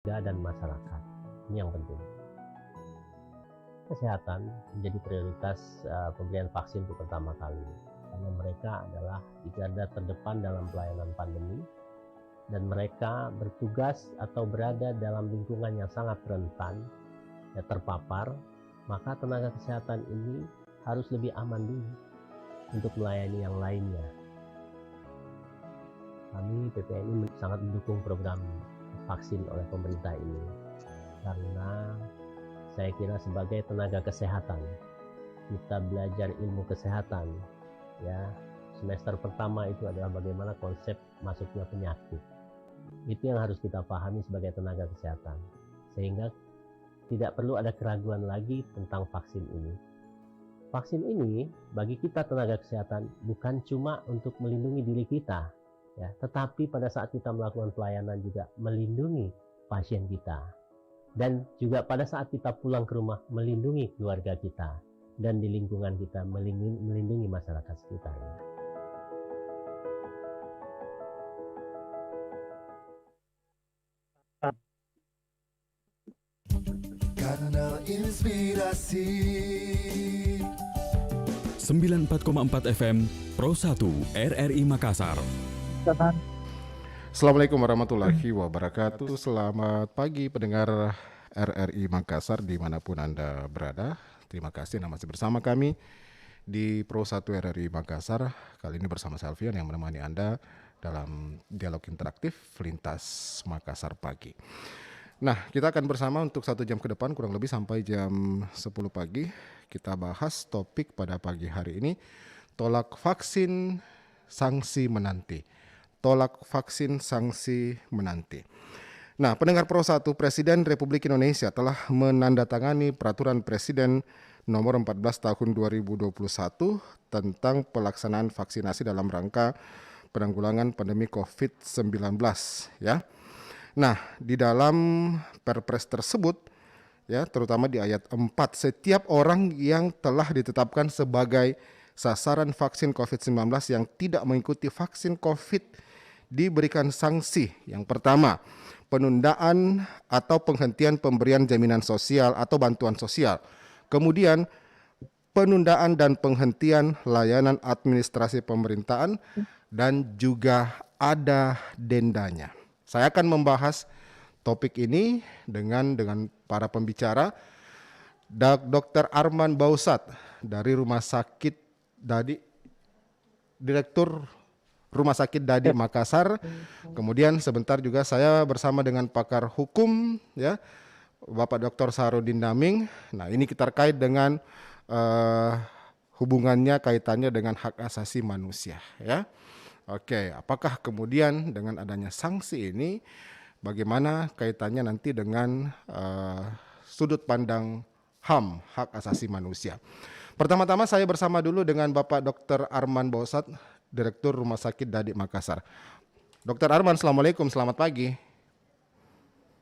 dan masyarakat. Ini yang penting. Kesehatan menjadi prioritas pemberian vaksin untuk pertama kali, karena mereka adalah di garda terdepan dalam pelayanan pandemi, dan mereka bertugas atau berada dalam lingkungan yang sangat rentan terpapar. Maka tenaga kesehatan ini harus lebih aman dulu untuk melayani yang lainnya. Kami PPNI sangat mendukung program vaksin oleh pemerintah ini, karena saya kira sebagai tenaga kesehatan kita belajar ilmu kesehatan, ya. Semester pertama itu adalah bagaimana konsep masuknya penyakit. Itu yang harus kita pahami sebagai tenaga kesehatan, sehingga tidak perlu ada keraguan lagi tentang vaksin ini. Vaksin ini bagi kita tenaga kesehatan bukan cuma untuk melindungi diri kita, ya, tetapi pada saat kita melakukan pelayanan juga melindungi pasien kita, dan juga pada saat kita pulang ke rumah melindungi keluarga kita, dan di lingkungan kita melindungi masyarakat sekitarnya. Kanal Inspirasi 94,4 FM Pro 1 RRI Makassar. Assalamualaikum warahmatullahi wabarakatuh. Selamat pagi pendengar RRI Makassar dimanapun Anda berada. Terima kasih Anda masih bersama kami di Pro 1 RRI Makassar. Kali ini bersama saya Alfian yang menemani Anda dalam dialog interaktif Lintas Makassar Pagi. Nah, kita akan bersama untuk 1 jam ke depan, kurang lebih sampai jam 10 pagi. Kita bahas topik pada pagi hari ini, tolak vaksin, sanksi menanti. Tolak vaksin, sanksi menanti. Nah, pendengar Pro 1, Presiden Republik Indonesia telah menandatangani Peraturan Presiden Nomor 14 Tahun 2021 tentang pelaksanaan vaksinasi dalam rangka penanggulangan pandemi COVID-19, ya. Nah, di dalam Perpres tersebut, ya, terutama di ayat 4, setiap orang yang telah ditetapkan sebagai sasaran vaksin COVID-19 yang tidak mengikuti vaksin COVID diberikan sanksi. Yang pertama, penundaan atau penghentian pemberian jaminan sosial atau bantuan sosial. Kemudian, penundaan dan penghentian layanan administrasi pemerintahan, dan juga ada dendanya. Saya akan membahas topik ini dengan para pembicara. Dr. Arman Bausat dari Rumah Sakit Dadi, Direktur Rumah Sakit Dadi Makassar. Kemudian sebentar juga saya bersama dengan pakar hukum, ya, Bapak Dr. Saharudin Daming. Nah, ini kita terkait dengan hubungannya, kaitannya dengan hak asasi manusia, ya. Oke, apakah kemudian dengan adanya sanksi ini, bagaimana kaitannya nanti dengan sudut pandang HAM, hak asasi manusia? Pertama-tama saya bersama dulu dengan Bapak Dr. Arman Bausat, Direktur Rumah Sakit Dadi Makassar. Dr. Arman, Assalamualaikum, selamat pagi.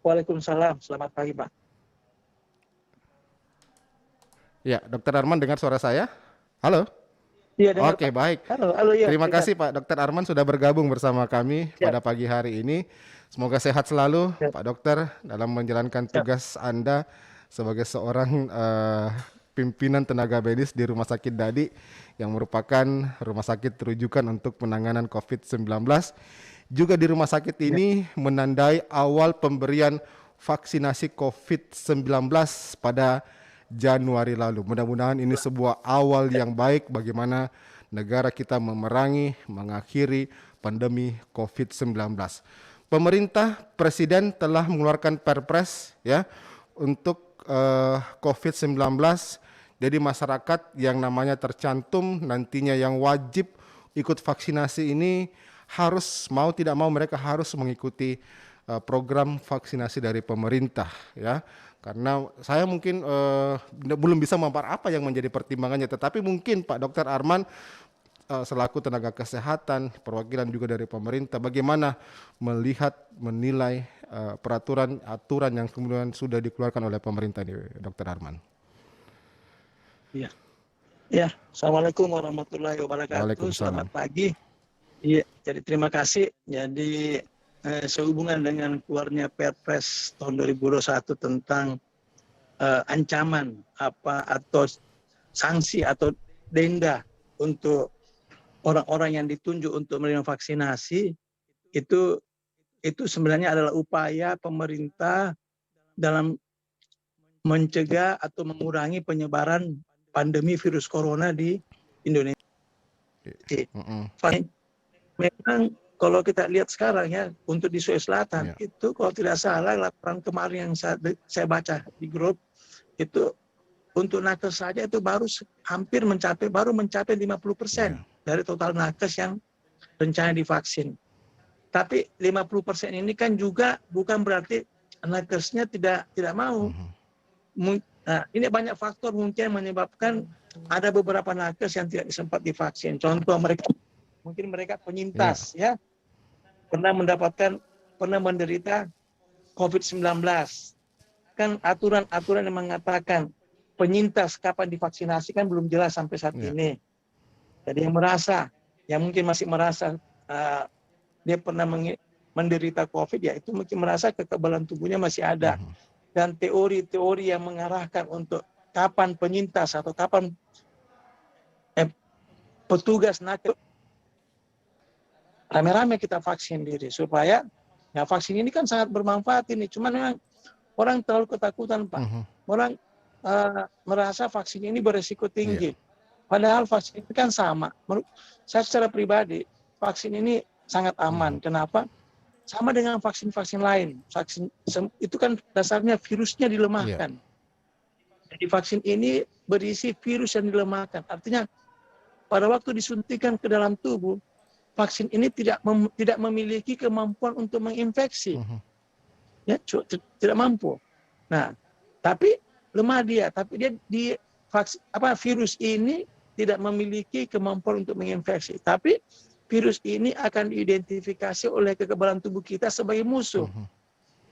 Waalaikumsalam, selamat pagi Pak. Ya, Dr. Arman dengar suara saya? Halo? Iya, dengar, Oke, Pak. baik. Halo, ya. Terima kasih Pak Dr. Arman sudah bergabung bersama kami pada pagi hari ini. Semoga sehat selalu Pak Dokter dalam menjalankan tugas Anda sebagai seorang pimpinan tenaga medis di Rumah Sakit Dadi yang merupakan rumah sakit rujukan untuk penanganan COVID-19. Juga di rumah sakit ini menandai awal pemberian vaksinasi COVID-19 pada Januari lalu. Mudah-mudahan ini sebuah awal yang baik bagaimana negara kita memerangi, mengakhiri pandemi COVID-19. Pemerintah, Presiden telah mengeluarkan Perpres, ya, untuk COVID-19. Jadi masyarakat yang namanya tercantum nantinya yang wajib ikut vaksinasi ini harus, mau tidak mau mereka harus mengikuti program vaksinasi dari pemerintah, ya. Karena saya mungkin belum bisa memaparkan apa yang menjadi pertimbangannya, tetapi mungkin Pak Dr. Arman selaku tenaga kesehatan, perwakilan juga dari pemerintah, bagaimana melihat, menilai peraturan, aturan yang kemudian sudah dikeluarkan oleh pemerintah ini, Dr. Arman? Iya. Ya, Assalamualaikum warahmatullahi wabarakatuh. Selamat pagi. Iya, jadi terima kasih. Jadi sehubungan dengan keluarnya Perpres tahun 2021 tentang ancaman atau sanksi atau denda untuk orang-orang yang ditunjuk untuk menerima vaksinasi, itu sebenarnya adalah upaya pemerintah dalam mencegah atau mengurangi penyebaran pandemi virus corona di Indonesia. Memang kalau kita lihat sekarang ya, untuk di Sulawesi Selatan itu kalau tidak salah laporan kemarin yang saya baca di grup itu untuk nakes saja itu baru mencapai 50% dari total nakes yang rencana divaksin. Tapi 50% ini kan juga bukan berarti nakesnya tidak mau. Nah, ini banyak faktor mungkin menyebabkan ada beberapa nakes yang tidak sempat divaksin. Contoh mungkin mereka penyintas ya. Pernah menderita COVID-19. Kan aturan yang mengatakan penyintas kapan divaksinasi kan belum jelas sampai saat ini. Jadi yang mungkin masih merasa dia pernah menderita COVID, ya itu mungkin merasa kekebalan tubuhnya masih ada. Dan teori-teori yang mengarahkan untuk kapan penyintas atau kapan petugas nakes rame-rame kita vaksin diri supaya ya vaksin ini kan sangat bermanfaat ini. Cuman memang orang terlalu ketakutan, Pak. Orang merasa vaksin ini beresiko tinggi. Padahal vaksin ini kan sama. Saya secara pribadi vaksin ini sangat aman. Kenapa? Sama dengan vaksin-vaksin lain. Vaksin itu kan dasarnya virusnya dilemahkan. Jadi vaksin ini berisi virus yang dilemahkan. Artinya pada waktu disuntikan ke dalam tubuh, vaksin ini tidak memiliki kemampuan untuk menginfeksi. Ya, tidak mampu. Nah, tapi lemah dia. Tapi virus ini tidak memiliki kemampuan untuk menginfeksi. Tapi virus ini akan diidentifikasi oleh kekebalan tubuh kita sebagai musuh.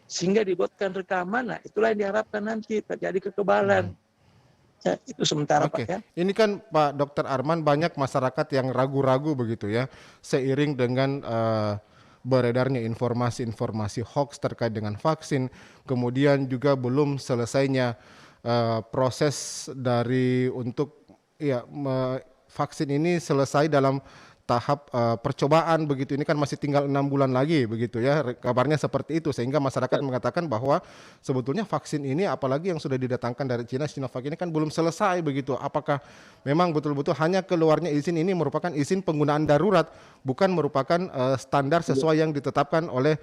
Sehingga dibuatkan rekaman. Nah, itulah yang diharapkan nanti terjadi kekebalan. Ya, itu sementara Pak ya. Ini kan Pak Dr. Arman, banyak masyarakat yang ragu-ragu begitu ya, seiring dengan beredarnya informasi-informasi hoax terkait dengan vaksin, kemudian juga belum selesainya proses dari untuk vaksin ini selesai dalam tahap percobaan begitu. Ini kan masih tinggal 6 bulan lagi begitu ya, kabarnya seperti itu, sehingga masyarakat mengatakan bahwa sebetulnya vaksin ini apalagi yang sudah didatangkan dari Cina, Sinovac ini kan belum selesai begitu. Apakah memang betul-betul hanya keluarnya izin ini merupakan izin penggunaan darurat, bukan merupakan standar sesuai yang ditetapkan oleh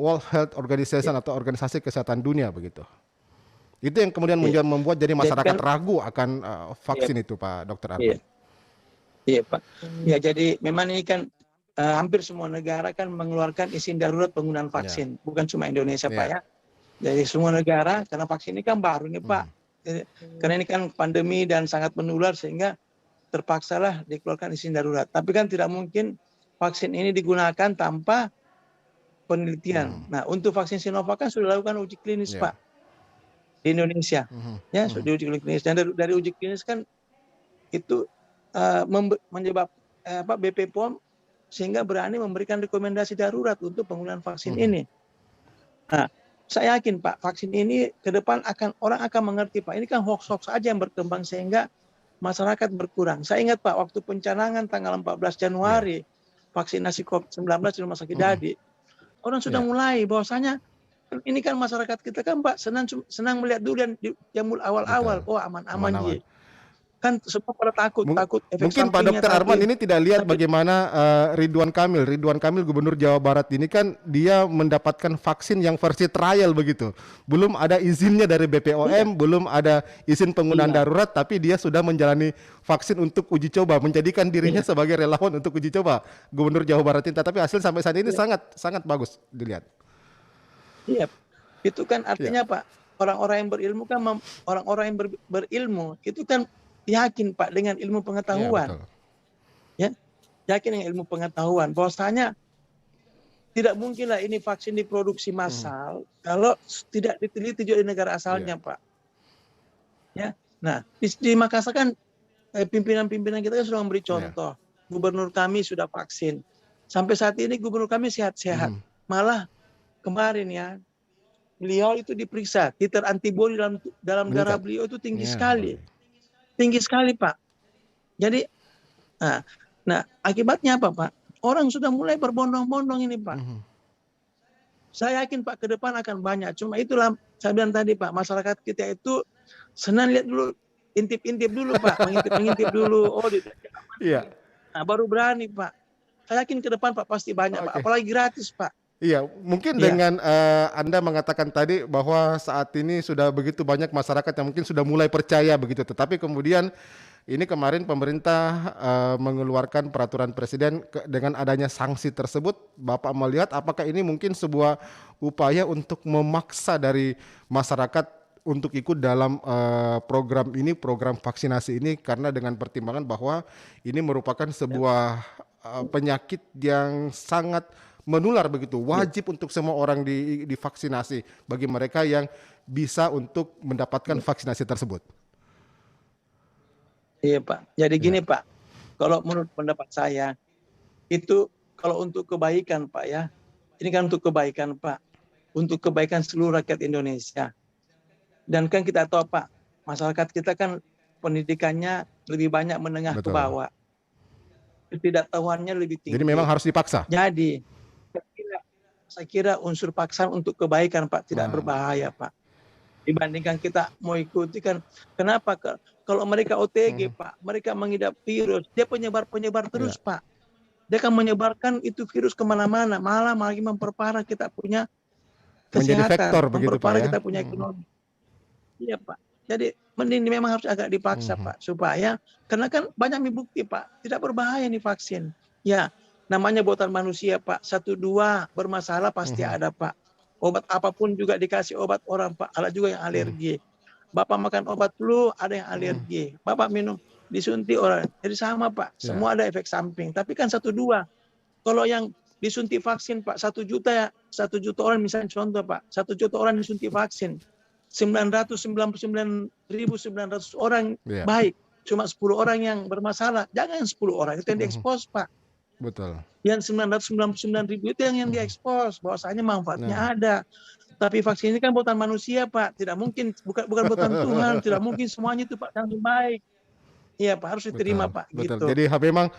World Health Organization atau Organisasi Kesehatan Dunia begitu. Itu yang kemudian membuat jadi masyarakat ragu akan vaksin itu, Pak Dr. Arman. Iya Pak. Ya jadi memang ini kan hampir semua negara kan mengeluarkan izin darurat penggunaan vaksin, bukan cuma Indonesia Pak ya. Jadi semua negara, karena vaksin ini kan baru nih Pak. Jadi, karena ini kan pandemi dan sangat menular sehingga terpaksalah dikeluarkan izin darurat. Tapi kan tidak mungkin vaksin ini digunakan tanpa penelitian. Nah untuk vaksin Sinovac kan sudah dilakukan uji klinis Pak di Indonesia. Ya sudah diuji klinis, dan dari uji klinis kan itu menyebab BP POM sehingga berani memberikan rekomendasi darurat untuk penggunaan vaksin ini. Nah, saya yakin Pak, vaksin ini ke depan orang akan mengerti Pak. Ini kan hoax-hoax aja yang berkembang sehingga masyarakat berkurang. Saya ingat Pak, waktu pencanangan tanggal 14 Januari vaksinasi COVID-19 di Rumah Sakit Dadi, orang sudah mulai bahwasanya ini kan masyarakat kita kan Pak senang melihat dulu yang awal-awal, aman-aman ji. Kan semua pada takut efek mungkin Pak Dr. Arman ini tidak lihat bagaimana Ridwan Kamil Gubernur Jawa Barat ini kan dia mendapatkan vaksin yang versi trial begitu, belum ada izinnya dari BPOM, belum ada izin penggunaan darurat, tapi dia sudah menjalani vaksin untuk uji coba, menjadikan dirinya sebagai relawan untuk uji coba Gubernur Jawa Barat ini, tapi hasil sampai saat ini sangat bagus dilihat. Iya, itu kan artinya Pak, orang-orang yang berilmu kan orang-orang yang berilmu itu kan yakin Pak dengan ilmu pengetahuan, yakin dengan ilmu pengetahuan bahwasanya tidak mungkinlah ini vaksin diproduksi massal kalau tidak diteliti juga di negara asalnya Pak. Ya, nah di Makassar kan pimpinan-pimpinan kita sudah memberi contoh. Gubernur kami sudah vaksin, sampai saat ini gubernur kami sehat-sehat, Malah kemarin ya, beliau itu diperiksa, titer antibodi dalam darah beliau itu tinggi sekali. Tinggi sekali, Pak. Jadi, nah akibatnya apa, Pak? Orang sudah mulai berbondong-bondong ini, Pak. Saya yakin, Pak, ke depan akan banyak. Cuma itulah saya bilang tadi, Pak, masyarakat kita itu senang lihat dulu, intip-intip dulu, Pak. Mengintip dulu. Oh, Iya. Nah, baru berani, Pak. Saya yakin ke depan, Pak, pasti banyak, Pak. Apalagi gratis, Pak. Iya, mungkin dengan Anda mengatakan tadi bahwa saat ini sudah begitu banyak masyarakat yang mungkin sudah mulai percaya begitu. Tetapi kemudian ini kemarin pemerintah mengeluarkan peraturan presiden dengan adanya sanksi tersebut. Bapak melihat apakah ini mungkin sebuah upaya untuk memaksa dari masyarakat untuk ikut dalam program ini, program vaksinasi ini, karena dengan pertimbangan bahwa ini merupakan sebuah penyakit yang sangat menular begitu, wajib untuk semua orang divaksinasi bagi mereka yang bisa untuk mendapatkan vaksinasi tersebut. Iya, Pak. Jadi gini, Pak, kalau menurut pendapat saya itu kalau untuk kebaikan, Pak, ya, ini kan untuk kebaikan, Pak, untuk kebaikan seluruh rakyat Indonesia. Dan kan kita tahu, Pak, masyarakat kita kan pendidikannya lebih banyak menengah ke bawah, ketidaktahuannya lebih tinggi. Jadi memang harus dipaksa. Jadi saya kira unsur paksaan untuk kebaikan, Pak, tidak berbahaya, Pak. Dibandingkan kita mau ikuti kan, kenapa? Kalau mereka OTG, Pak, mereka mengidap virus, dia penyebar terus, Pak. Dia akan menyebarkan itu virus kemana-mana, malah lagi memperparah kita punya kesehatan, memperparah kita punya ekonomi. Iya, Pak. Jadi mending memang harus agak dipaksa, Pak, supaya karena kan banyak bukti, Pak, tidak berbahaya nih vaksin. Ya, namanya buatan manusia, Pak. 1-2 bermasalah pasti ada, Pak. Obat apapun juga dikasih obat orang, Pak. Ada juga yang alergi. Bapak makan obat flu, ada yang alergi. Bapak minum, disuntik orang. Jadi sama, Pak. Semua ada efek samping. Tapi kan 1-2. Kalau yang disuntik vaksin, Pak, 1 juta orang misalnya contoh, Pak. 1 juta orang disuntik vaksin. 999.900 orang baik. Cuma 10 orang yang bermasalah. Jangan 10 orang. Itu yang diekspos, Pak. Betul. Yang 999.000 itu yang diekspos. Bahwasanya manfaatnya ada. Tapi vaksin ini kan buatan manusia, Pak. Tidak mungkin, bukan buatan Tuhan. Tidak mungkin semuanya itu, Pak, yang baik. Iya, Pak, harus diterima, Pak. Betul. Gitu. Jadi memang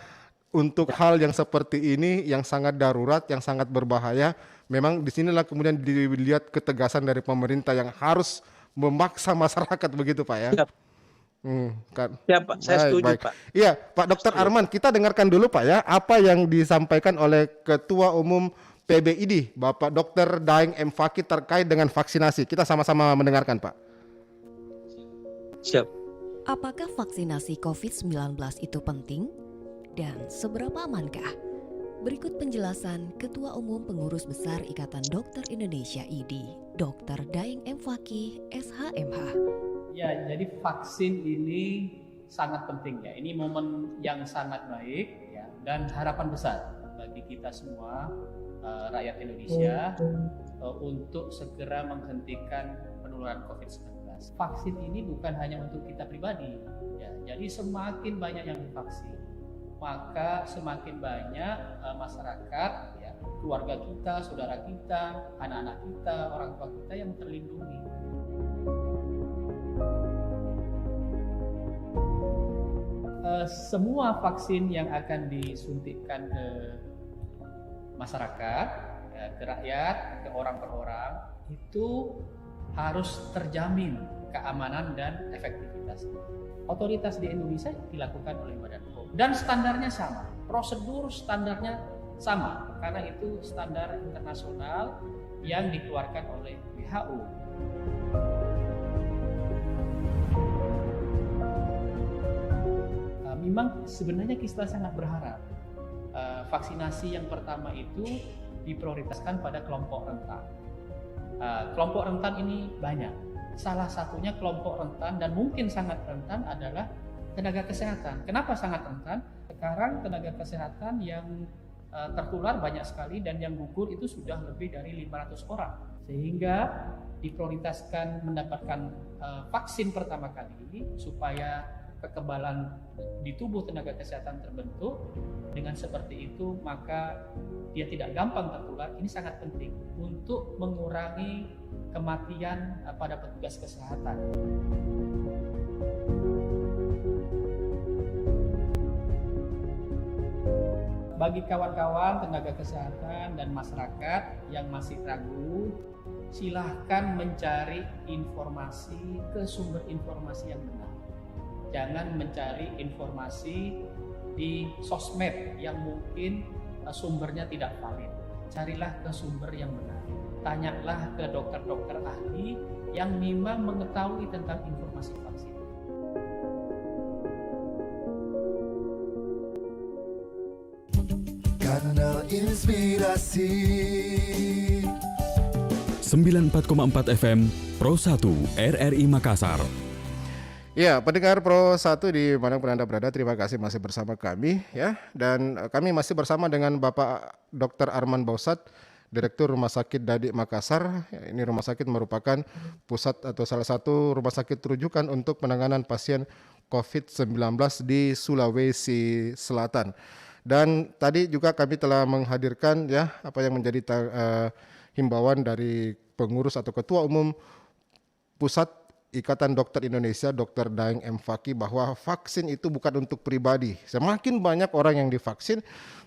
untuk hal yang seperti ini, yang sangat darurat, yang sangat berbahaya, memang disinilah kemudian dilihat ketegasan dari pemerintah yang harus memaksa masyarakat begitu, Pak, ya. Ya, Pak, saya setuju, Pak. Iya, Pak Dr. Arman, kita dengarkan dulu, Pak, ya, apa yang disampaikan oleh Ketua Umum PBID, Bapak Dr. Daeng M. Fakih terkait dengan vaksinasi. Kita sama-sama mendengarkan, Pak. Siap. Apakah vaksinasi COVID-19 itu penting? Dan seberapa amankah? Berikut penjelasan Ketua Umum Pengurus Besar Ikatan Dokter Indonesia ID, Dr. Daeng M. Fakih, SHMH. Ya, jadi vaksin ini sangat penting ya. Ini momen yang sangat baik ya, dan harapan besar bagi kita semua rakyat Indonesia untuk segera menghentikan penularan COVID-19. Vaksin ini bukan hanya untuk kita pribadi ya. Jadi semakin banyak yang divaksin, maka semakin banyak masyarakat ya, keluarga kita, saudara kita, anak-anak kita, orang tua kita yang terlindungi. Semua vaksin yang akan disuntikkan ke masyarakat, ya, ke rakyat, ke orang per orang, itu harus terjamin keamanan dan efektivitasnya. Otoritas di Indonesia dilakukan oleh Badan POM dan standarnya sama, prosedur standarnya sama karena itu standar internasional yang dikeluarkan oleh WHO. Memang sebenarnya kita sangat berharap vaksinasi yang pertama itu diprioritaskan pada kelompok rentan. Kelompok rentan ini banyak. Salah satunya kelompok rentan dan mungkin sangat rentan adalah tenaga kesehatan. Kenapa sangat rentan? Sekarang tenaga kesehatan yang tertular banyak sekali dan yang gugur itu sudah lebih dari 500 orang. Sehingga diprioritaskan mendapatkan vaksin pertama kali supaya kekebalan di tubuh tenaga kesehatan terbentuk. Dengan seperti itu maka dia tidak gampang tertular. Ini sangat penting untuk mengurangi kematian pada petugas kesehatan. Bagi kawan-kawan tenaga kesehatan dan masyarakat yang masih ragu, silahkan mencari informasi ke sumber informasi yang benar. Jangan mencari informasi di sosmed yang mungkin sumbernya tidak valid. Carilah ke sumber yang benar. Tanyalah ke dokter-dokter ahli yang memang mengetahui tentang informasi vaksin. Kanal Inspirasi 94,4 FM Pro 1 RRI Makassar. Ya, pendengar Pro 1 di manapun Anda berada, terima kasih masih bersama kami ya. Dan kami masih bersama dengan Bapak Dr. Arman Bausat, Direktur Rumah Sakit Dadik Makassar. Ini rumah sakit merupakan pusat atau salah satu rumah sakit rujukan untuk penanganan pasien COVID-19 di Sulawesi Selatan. Dan tadi juga kami telah menghadirkan ya apa yang menjadi himbauan dari pengurus atau ketua umum Pusat Ikatan Dokter Indonesia, Dr. Daeng M. Fakih, bahwa vaksin itu bukan untuk pribadi. Semakin banyak orang yang divaksin,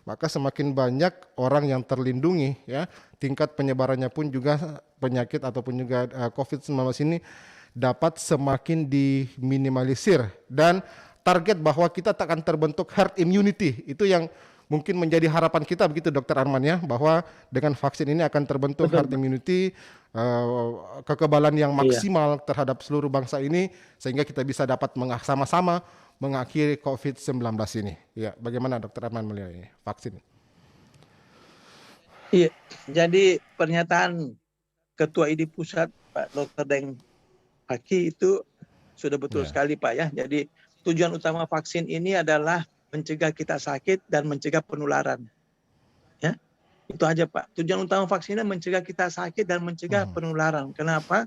maka semakin banyak orang yang terlindungi ya. Tingkat penyebarannya pun juga penyakit ataupun juga COVID-19 ini dapat semakin diminimalisir, dan target bahwa kita tak akan terbentuk herd immunity itu yang mungkin menjadi harapan kita, begitu Dr. Arman ya, bahwa dengan vaksin ini akan terbentuk herd immunity, kekebalan yang maksimal terhadap seluruh bangsa ini, sehingga kita bisa dapat sama-sama mengakhiri COVID-19 ini. Ya, bagaimana Dr. Arman melihat ini vaksin? Iya, jadi pernyataan Ketua ID Pusat Pak Dr. Daeng Fakih itu sudah betul sekali Pak ya. Jadi tujuan utama vaksin ini adalah mencegah kita sakit dan mencegah penularan. Ya, itu aja Pak. Tujuan utama vaksinnya mencegah kita sakit dan mencegah penularan. Kenapa?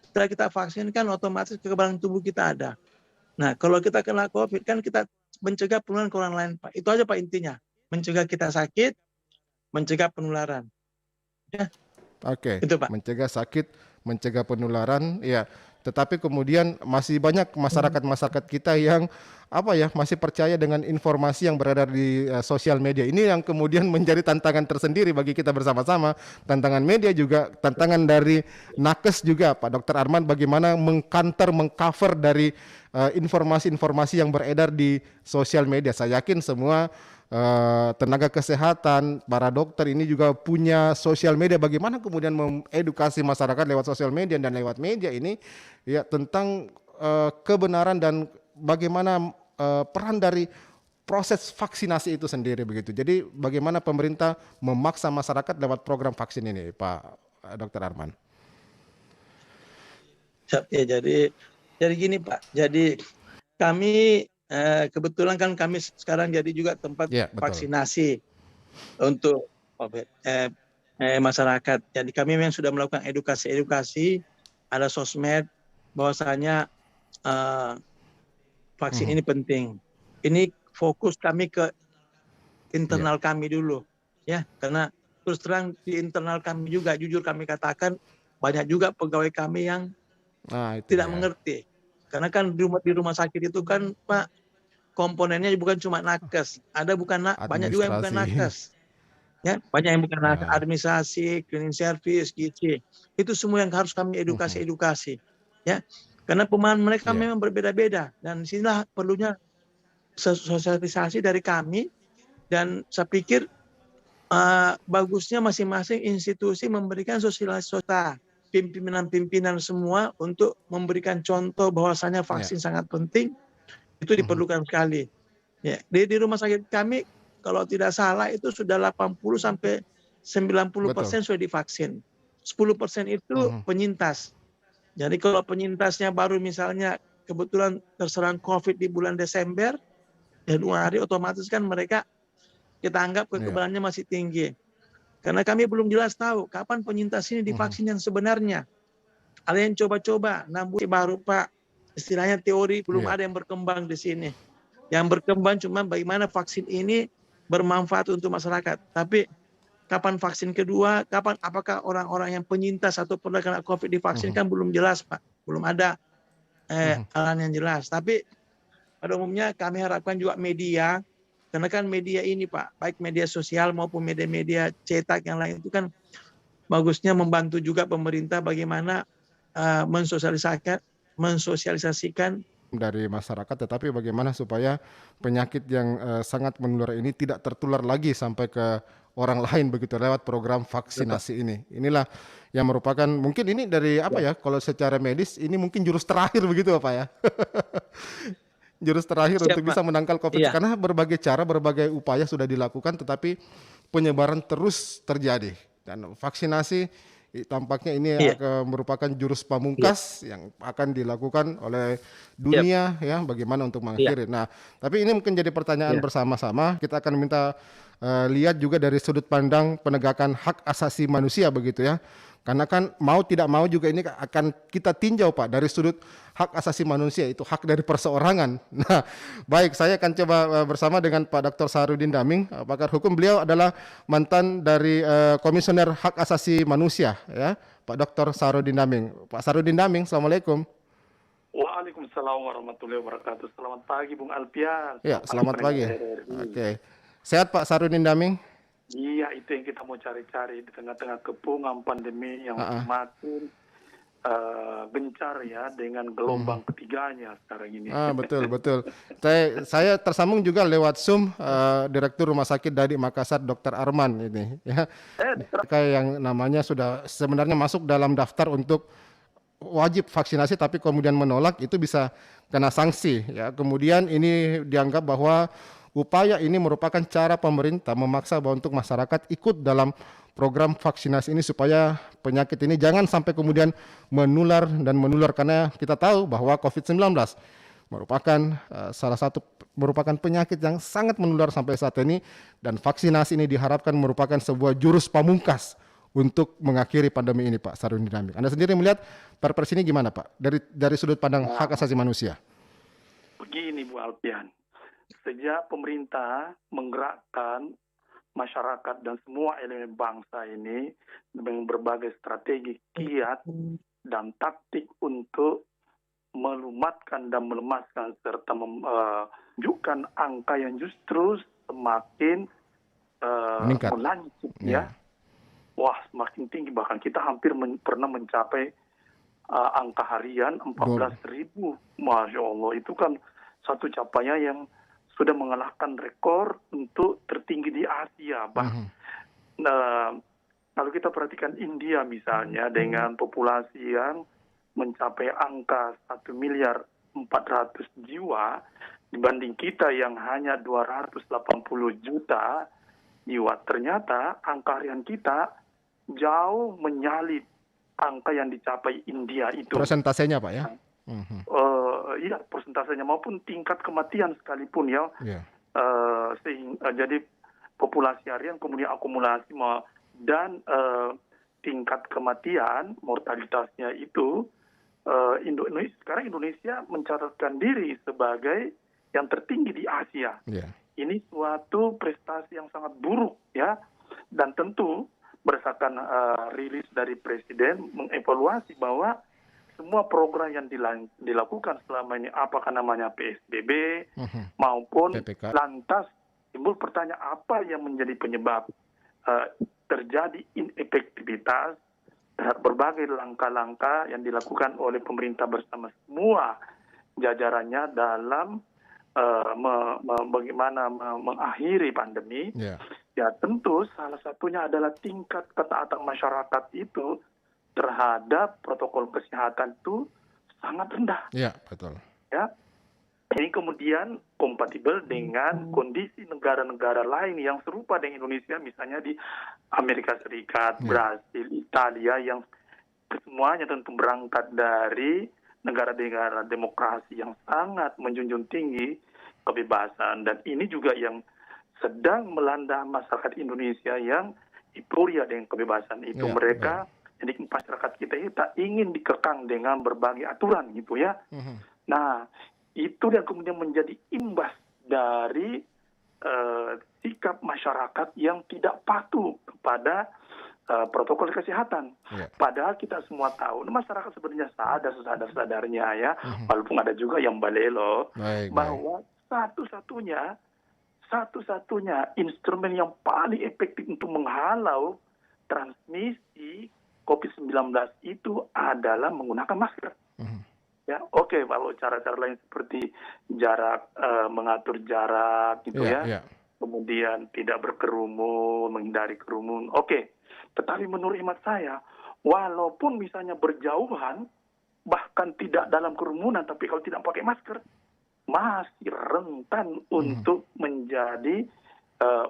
Setelah kita vaksin kan otomatis kekebalan tubuh kita ada. Nah, kalau kita kena COVID kan kita mencegah penularan ke orang lain Pak. Itu aja Pak intinya. Mencegah kita sakit, mencegah penularan. Ya. Oke. Itu Pak. Mencegah sakit, mencegah penularan, ya. Tetapi kemudian masih banyak masyarakat kita yang masih percaya dengan informasi yang beredar di sosial media. Ini yang kemudian menjadi tantangan tersendiri bagi kita bersama-sama. Tantangan media juga, tantangan dari nakes juga, Pak Dr. Arman, bagaimana mengcover dari informasi-informasi yang beredar di sosial media. Saya yakin semua tenaga kesehatan, para dokter ini juga punya sosial media. Bagaimana kemudian mengedukasi masyarakat lewat sosial media dan lewat media ini ya tentang kebenaran dan bagaimana peran dari proses vaksinasi itu sendiri begitu. Jadi bagaimana pemerintah memaksa masyarakat lewat program vaksin ini, Pak Dr. Arman? Ya, jadi gini Pak. Jadi kami kebetulan kan kami sekarang jadi juga tempat vaksinasi untuk masyarakat. Jadi kami memang sudah melakukan edukasi, ada sosmed bahwasanya vaksin ini penting. Ini fokus kami ke internal kami dulu, ya, karena terus terang di internal kami juga, jujur kami katakan banyak juga pegawai kami yang tidak mengerti. Karena kan di rumah sakit itu kan Pak, komponennya bukan cuma nakes, banyak juga yang bukan nakes, ya, banyak yang bukan nakes, administrasi, cleaning service, gizi, itu semua yang harus kami edukasi, ya, karena pemahaman mereka memang berbeda-beda, dan disinilah perlunya sosialisasi dari kami, dan saya pikir bagusnya masing-masing institusi memberikan sosialisasi, pimpinan-pimpinan semua untuk memberikan contoh bahwasanya vaksin sangat penting. Itu diperlukan sekali. Ya, di rumah sakit kami kalau tidak salah itu sudah 80-90% sudah divaksin. 10% itu penyintas. Jadi kalau penyintasnya baru misalnya kebetulan terserang COVID di bulan Desember, Januari, otomatis kan mereka kita anggap kekebalannya masih tinggi. Karena kami belum jelas tahu kapan penyintas ini divaksin yang sebenarnya. Ada yang coba-coba, namun baru Pak, istilahnya teori, belum Iya. ada yang berkembang di sini. Yang berkembang cuma bagaimana vaksin ini bermanfaat untuk masyarakat. Tapi kapan vaksin kedua, kapan apakah orang-orang yang penyintas atau pernah kena COVID divaksin kan belum jelas, Pak. Belum ada arahan yang jelas. Tapi pada umumnya kami harapkan juga media, karena kan media ini Pak, baik media sosial maupun media-media cetak yang lain itu kan bagusnya membantu juga pemerintah bagaimana mensosialisasikan dari masyarakat, tetapi bagaimana supaya penyakit yang sangat menular ini tidak tertular lagi sampai ke orang lain begitu lewat program vaksinasi ini. Inilah yang merupakan mungkin ini dari apa ya, kalau secara medis ini mungkin jurus terakhir begitu Pak ya. Jurus terakhir Siap, untuk Pak. bisa menangkal COVID Iya. karena berbagai cara, berbagai upaya sudah dilakukan tetapi penyebaran terus terjadi dan vaksinasi tampaknya ini Iya. akan merupakan jurus pamungkas yang akan dilakukan oleh dunia ya bagaimana untuk mengakhiri. Nah, tapi ini mungkin jadi pertanyaan bersama-sama. Kita akan minta lihat juga dari sudut pandang penegakan hak asasi manusia begitu ya. Karena kan mau tidak mau juga ini akan kita tinjau Pak dari sudut hak asasi manusia, itu hak dari perseorangan. Nah, baik, saya akan coba bersama dengan Pak Dr. Saharudin Daming, pakar hukum. Beliau adalah mantan dari Komisioner Hak Asasi Manusia ya, Pak Dr. Saharudin Daming. Pak Saharudin Daming, Assalamualaikum. Waalaikumsalam warahmatullahi wabarakatuh. Selamat pagi Bung Alpian. Ya, selamat pagi. Oke. Sehat Pak Saharudin Daming? Iya, itu yang kita mau cari-cari di tengah-tengah kepungan pandemi yang semakin gencar ya dengan gelombang ketiganya sekarang ini. Betul. Saya tersambung juga lewat Zoom Direktur Rumah Sakit Dadi Makassar Dr. Arman ini ya. Kayak yang namanya sudah sebenarnya masuk dalam daftar untuk wajib vaksinasi tapi kemudian menolak itu bisa kena sanksi ya. Kemudian ini dianggap bahwa upaya ini merupakan cara pemerintah memaksa bahwa untuk masyarakat ikut dalam program vaksinasi ini supaya penyakit ini jangan sampai kemudian menular karena kita tahu bahwa COVID-19 merupakan merupakan penyakit yang sangat menular sampai saat ini dan vaksinasi ini diharapkan merupakan sebuah jurus pamungkas untuk mengakhiri pandemi ini Pak Saharudin Daming. Anda sendiri melihat perpres ini gimana Pak dari sudut pandang hak asasi manusia? Begini Bu Alpian. Sejak pemerintah menggerakkan masyarakat dan semua elemen bangsa ini dengan berbagai strategi, kiat, dan taktik untuk melumatkan dan melemaskan serta menunjukkan angka yang justru semakin meningkat, melanjut ya. Wah, semakin tinggi, bahkan kita hampir pernah mencapai angka harian 14.000. Masya Allah, itu kan satu capaian yang sudah mengalahkan rekor untuk tertinggi di Asia. Nah, kalau kita perhatikan India misalnya dengan populasi yang mencapai angka 1.400.000.000 jiwa dibanding kita yang hanya 280 juta jiwa, ternyata angka harian kita jauh menyalip angka yang dicapai India itu. Persentasenya Pak ya? Iya, persentasenya maupun tingkat kematian sekalipun ya. Jadi populasi harian kemudian akumulasi dan tingkat kematian mortalitasnya itu sekarang Indonesia mencatatkan diri sebagai yang tertinggi di Asia. Ini suatu prestasi yang sangat buruk ya, dan tentu berdasarkan rilis dari Presiden mengevaluasi bahwa semua program yang dilakukan selama ini, apakah namanya PSBB maupun PPK, lantas timbul pertanyaan apa yang menjadi penyebab terjadi inefektivitas terhadap berbagai langkah-langkah yang dilakukan oleh pemerintah bersama semua jajarannya dalam bagaimana mengakhiri pandemi. Ya tentu salah satunya adalah tingkat ketaatan masyarakat itu terhadap protokol kesehatan itu sangat rendah. Ya, betul. Ya, ini kemudian kompatibel dengan kondisi negara-negara lain yang serupa dengan Indonesia, misalnya di Amerika Serikat, Brasil, Italia, yang semuanya tentu berangkat dari negara-negara demokrasi yang sangat menjunjung tinggi kebebasan. Dan ini juga yang sedang melanda masyarakat Indonesia yang euforia dengan kebebasan itu. Mereka jadi masyarakat kita ini tak ingin dikekang dengan berbagai aturan gitu ya. Nah, itu yang kemudian menjadi imbas dari sikap masyarakat yang tidak patuh kepada protokol kesehatan. Padahal kita semua tahu, masyarakat sebenarnya sadar-sadarnya ya, walaupun ada juga yang balelo, bahwa satu-satunya instrumen yang paling efektif untuk menghalau transmisi COVID-19 itu adalah menggunakan masker. Ya, oke, kalau cara-cara lain seperti jarak, mengatur jarak gitu kemudian tidak berkerumun, menghindari kerumun, oke. Tetapi menurut hemat saya, walaupun misalnya berjauhan, bahkan tidak dalam kerumunan, tapi kalau tidak pakai masker, masih rentan untuk menjadi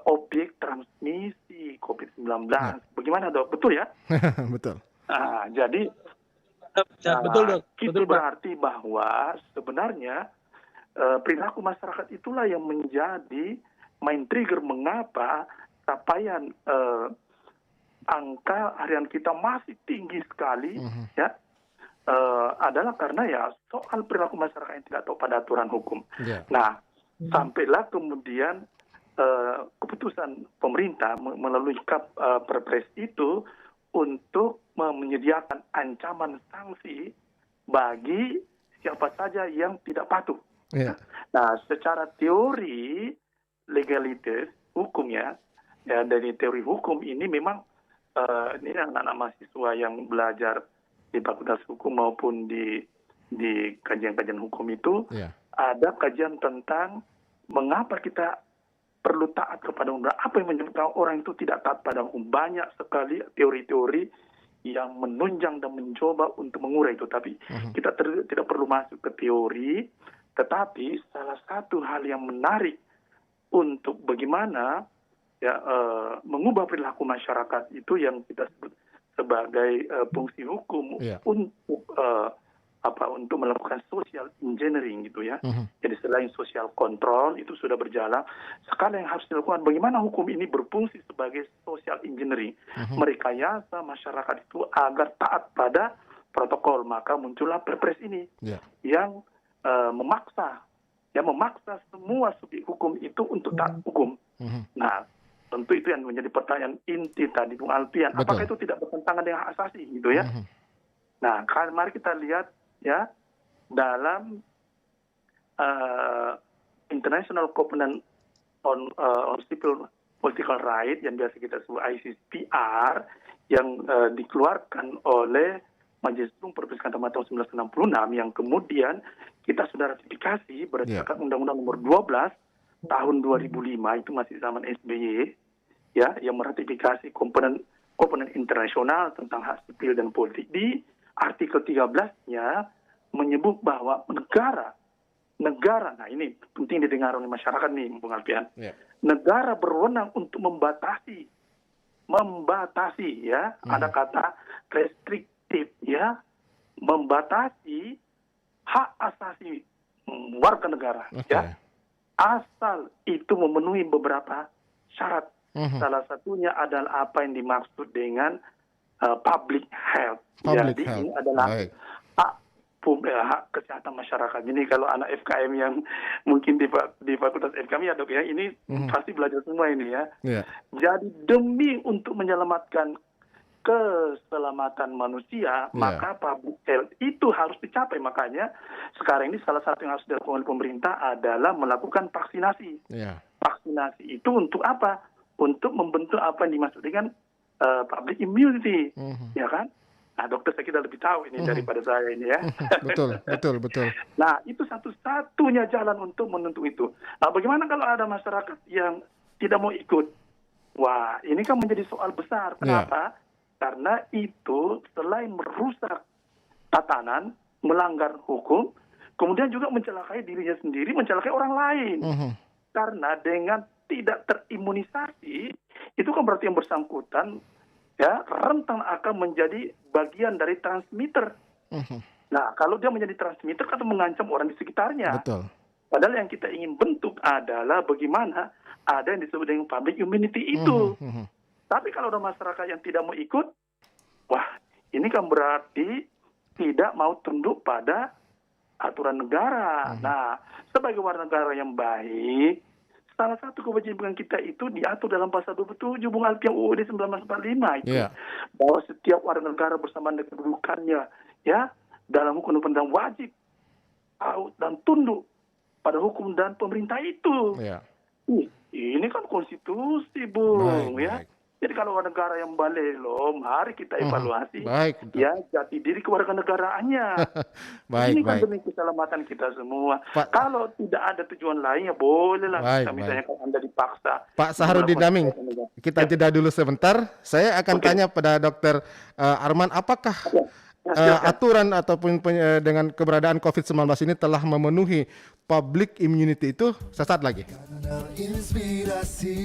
objek transmisi COVID-19. Bagaimana, Dok? Betul ya? Betul. Nah, jadi Betul, Dok. itu berarti bahwa sebenarnya perilaku masyarakat itulah yang menjadi main trigger mengapa capaian angka harian kita masih tinggi sekali, ya, adalah karena ya soal perilaku masyarakat yang tidak tahu pada aturan hukum. Nah, sampailah kemudian keputusan pemerintah melalui Perpres itu untuk menyediakan ancaman sanksi bagi siapa saja yang tidak patuh. Nah, secara teori legalitas hukumnya, ya, dari teori hukum ini memang ini anak-anak mahasiswa yang belajar di Fakultas Hukum maupun di kajian-kajian hukum itu ada kajian tentang mengapa kita perlu taat kepada undang-undang, apa yang menyebabkan orang itu tidak taat pada hukum. Banyak sekali teori-teori yang menunjang dan mencoba untuk mengurai itu, tapi kita tidak perlu masuk ke teori. Tetapi salah satu hal yang menarik untuk bagaimana ya mengubah perilaku masyarakat itu yang kita sebut sebagai fungsi hukum untuk melakukan social engineering gitu ya. Jadi selain social control itu sudah berjalan, sekarang yang harus dilakukan bagaimana hukum ini berfungsi sebagai social engineering, merekayasa masyarakat itu agar taat pada protokol. Maka muncullah Perpres ini yang memaksa semua subjek hukum itu untuk taat hukum. Nah, tentu itu yang menjadi pertanyaan inti tadi Bung Alfian, apakah itu tidak bertentangan dengan hak asasi gitu ya? Nah, mari kita lihat ya dalam International Covenant on Civil Political Rights yang biasa kita sebut ICCPR yang dikeluarkan oleh Majelis Umum Provinsi Kalimantan tahun 1966 yang kemudian kita sudah ratifikasi berdasarkan Undang-Undang Nomor 12 tahun 2005, itu masih zaman SBY ya, yang meratifikasi komponen internasional tentang hak sipil dan politik. Di artikel 13-nya menyebut bahwa negara, nah ini penting didengar oleh masyarakat nih, Bung Alfian. Negara berwenang untuk membatasi ya, ada kata restriktif ya, membatasi hak asasi warga negara ya, asal itu memenuhi beberapa syarat. Salah satunya adalah apa yang dimaksud dengan public health. Jadi ini adalah hak kesehatan masyarakat. Ini kalau anak FKM yang mungkin di Fakultas FKM ya, Dok ya, ini pasti belajar semua ini ya. Jadi demi untuk menyelamatkan keselamatan manusia, maka public health itu harus dicapai. Makanya sekarang ini salah satu yang harus dilakukan oleh pemerintah adalah melakukan vaksinasi. Vaksinasi itu untuk apa? Untuk membentuk apa yang dimaksud dengan public immunity, ya kan? Nah, dokter saya kira lebih tahu ini daripada saya ini ya. Betul. Nah, itu satu-satunya jalan untuk menuntut itu. Nah, bagaimana kalau ada masyarakat yang tidak mau ikut? Wah, ini kan menjadi soal besar. Kenapa? Karena itu selain merusak tatanan, melanggar hukum, kemudian juga mencelakai dirinya sendiri, mencelakai orang lain. Karena dengan tidak terimunisasi, itu kan berarti yang bersangkutan ya rentan akan menjadi bagian dari transmitter. Nah, kalau dia menjadi transmitter kan mengancam orang di sekitarnya. Padahal yang kita ingin bentuk adalah bagaimana ada yang disebut dengan public immunity itu. Tapi kalau ada masyarakat yang tidak mau ikut, wah, ini kan berarti tidak mau tunduk pada aturan negara. Nah, sebagai warga negara yang baik, salah satu kewajiban kita itu diatur dalam pasal 27 Bung Alpi yang UUD 1945 itu. Bahwa setiap warga negara bersamaan dengan kedudukannya ya dalam hukum dan wajib taat dan tunduk pada hukum dan pemerintah itu. Ini kan konstitusi, Bung, ya. Baik. Jadi kalau warga negara yang balelo, mari kita evaluasi ya jati diri kewarganegaraannya. Ini kan demi keselamatan kita semua. Kalau tidak ada tujuan lain ya bolehlah misalnya kalau Anda dipaksa. Pak Saharudin Daming, kita jeda dulu sebentar. Saya akan tanya pada Dr. Arman, apakah aturan ataupun dengan keberadaan COVID-19 ini telah memenuhi public immunity itu? Sesaat lagi. Inspirasi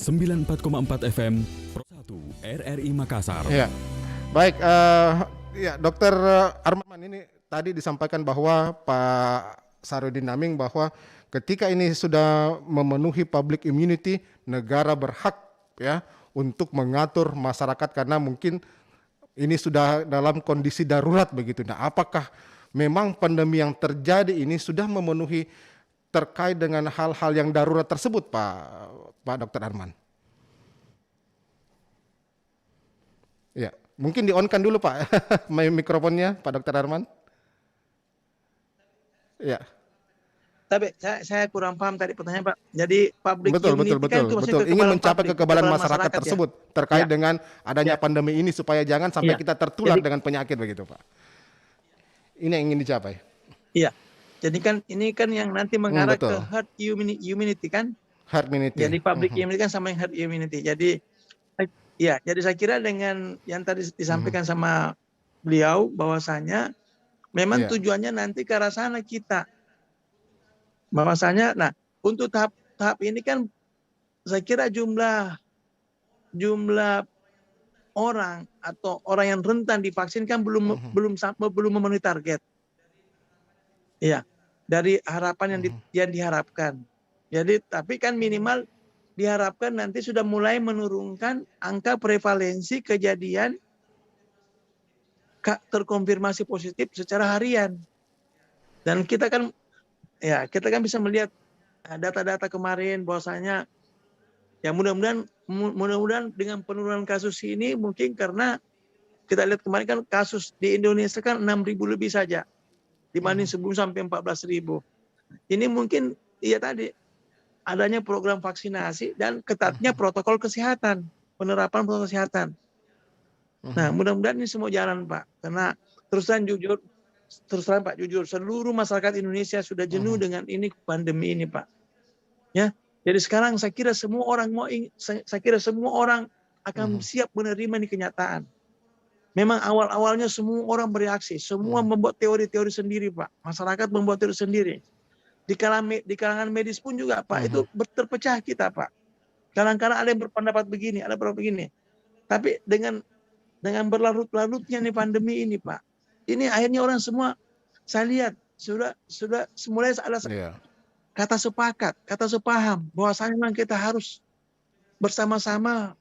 94,4 FM Pro 1 RRI Makassar. Ya, baik. Ya, Dr. Arman, ini tadi disampaikan bahwa Pak Saharudin Daming bahwa ketika ini sudah memenuhi public immunity, negara berhak ya untuk mengatur masyarakat karena mungkin ini sudah dalam kondisi darurat begitu. Nah, apakah memang pandemi yang terjadi ini sudah memenuhi terkait dengan hal-hal yang darurat tersebut, Pak Dr. Arman? Ya, mungkin di-on-kan dulu Pak mikrofonnya Pak Dr. Arman. Ya. Tapi saya kurang paham tadi pertanyaan Pak. Jadi public betul, immunity kan itu betul. Ingin mencapai kekebalan masyarakat tersebut ya? terkait dengan adanya pandemi ini supaya jangan sampai kita tertular dengan penyakit begitu Pak. Ini yang ingin dicapai. Iya. Jadi kan ini kan yang nanti mengarah ke herd immunity kan? Herd immunity. Jadi public immunity kan sama yang herd immunity. Jadi ya, jadi saya kira dengan yang tadi disampaikan sama beliau bahwasanya memang tujuannya nanti ke arah sana kita. Bahwasanya, nah untuk tahap ini kan saya kira jumlah orang atau orang yang rentan divaksin kan belum memenuhi target. Iya, dari harapan yang diharapkan. Jadi tapi kan minimal diharapkan nanti sudah mulai menurunkan angka prevalensi kejadian terkonfirmasi positif secara harian. Dan kita kan bisa melihat data-data kemarin bahwasanya ya mudah-mudahan dengan penurunan kasus ini mungkin karena kita lihat kemarin kan kasus di Indonesia kan 6.000 lebih saja dibanding sebelum sampai 14.000. Ini mungkin tadi adanya program vaksinasi dan ketatnya protokol kesehatan, penerapan protokol kesehatan. Nah, mudah-mudahan ini semua jalan Pak, karena terus terang Pak jujur, seluruh masyarakat Indonesia sudah jenuh dengan ini pandemi ini Pak. Ya, jadi sekarang saya kira semua orang akan siap menerima ini kenyataan. Memang awal-awalnya semua orang bereaksi, semua membuat teori-teori sendiri Pak. Masyarakat membuat teori sendiri. Di kalangan medis pun juga Pak, itu terpecah kita Pak. Kadang-kadang ada yang berpendapat begini, ada berpendapat begini. Tapi dengan berlarut-larutnya nih pandemi ini Pak, ini akhirnya orang semua saya lihat sudah mulai ada kata sepakat, kata sepaham bahwasanya memang kita harus bersama-sama